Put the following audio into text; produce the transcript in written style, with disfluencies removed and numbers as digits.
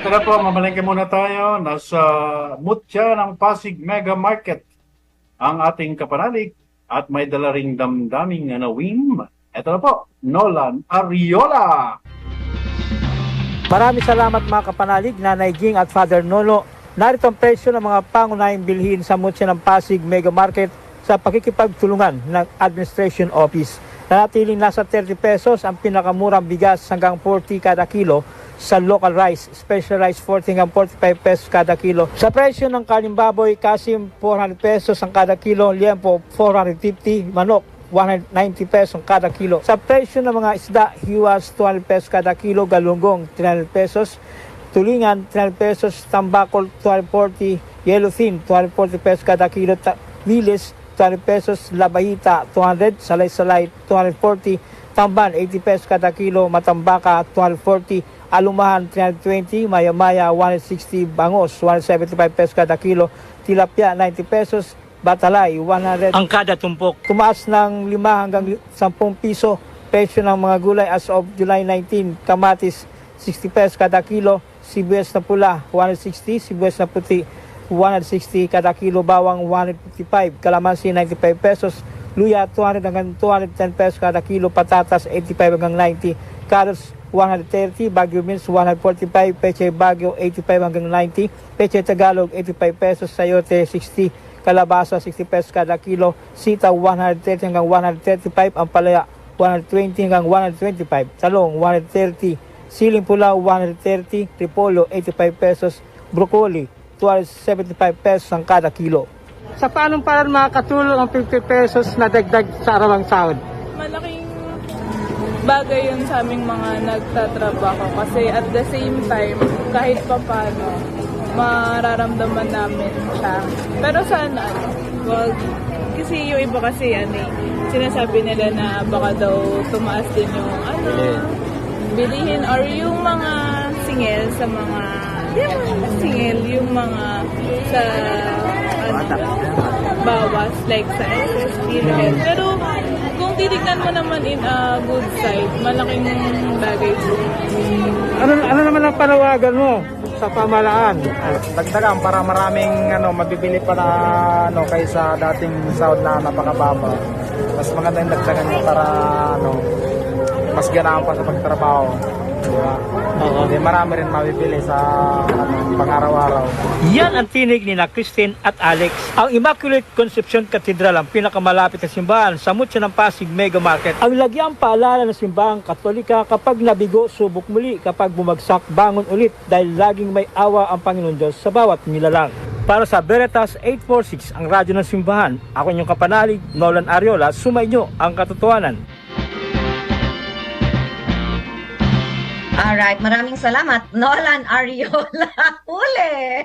Ito na po, mamalengke muna tayo. Nasa Mutya ng Pasig Mega Market ang ating kapanalig at may dala ring damdaming nawim. Ito na po, Nolan Ariola. Maraming salamat mga kapanalig, Nanay Ging at Father Nolo. Narito ang presyo ng mga pangunahing bilhin sa Mutya ng Pasig Mega Market sa pakikipagtulungan ng Administration Office. Nanatiling nasa 30 pesos ang pinakamurang bigas hanggang 40 kada kilo sa local rice, special rice 40 hanggang 45 pesos kada kilo. Sa presyo ng kaning baboy, kasim 400 pesos ang kada kilo, liempo 450, manok 190 pesos ang kada kilo. Sa presyo ng mga isda, hiwas 200 pesos kada kilo, galunggong 300 pesos, tulingan 300 pesos, tambakol 240, yellowfin 240 pesos kada kilo, milis 200 pesos, labahita 200, salay-salay 240, tamban 80 pesos kada kilo, matambaka 240, alumahan 320, maya-maya 160, bangos 175 pesos kada kilo, tilapia 90 pesos, batalay 100 ang kada tumpok. Tumaas ng 5 hanggang 10 piso presyo ng mga gulay as of July 19. Kamatis 60 pesos kada kilo, sibuyas na pula 160, sibuyas na puti 160 kada kilo, bawang 155, kalamansi 95 pesos, luya 200 hanggang 210 pesos kada kilo, patatas 85 hanggang 90, carrots 130, Baguio beans 145, peche Baguio 85 hanggang 90, peche Tagalog 85 pesos, sayote 60, kalabasa 60 pesos kada kilo, sitaw 130 hanggang 135, ampalaya 120 hanggang 125, talong 130, siling pula 130, repolyo 85 pesos, broccoli 275 pesos ang kada kilo. Sa paanong parang makakatulong ang 50 pesos na dagdag sa arawang sahod? Malaking bagay yun sa aming mga nagtatrabaho kasi at the same time, kahit pa paano, mararamdaman namin siya. Pero sana, wag, kasi yung iba kasi sinasabi nila na baka daw tumaas din yung bilihin or yung mga singil sa mga singil, yung mga sa bawas like sa SSD. Pero kung titignan mo naman in a good side, malaking bagay po. Ano naman ang panawagan mo sa pamahalaan? Dagdagan para maraming mabibili pa na kaysa dating sahod na napakababa. Mas maganda yung dagdagan niya para mas ganahan pa sa pagtrabaho. Diba? Hindi marami rin mabibili sa pang-araw-araw. Yan ang tinig ni na Christine at Alex. Ang Immaculate Conception Cathedral ang pinakamalapit na simbahan sa Mutya ng Pasig Mega Market. Ang lagyang paalala ng simbahang Katolika, kapag nabigo, subok muli, kapag bumagsak, bangon ulit, dahil laging may awa ang Panginoon Diyos sa bawat nilalang. Para sa Veritas 846, ang radyo ng simbahan, ako inyong kapanalig, Nolan Ariola, sumainyo ang katotohanan. Alright, maraming salamat, Nolan Ariola. Huli!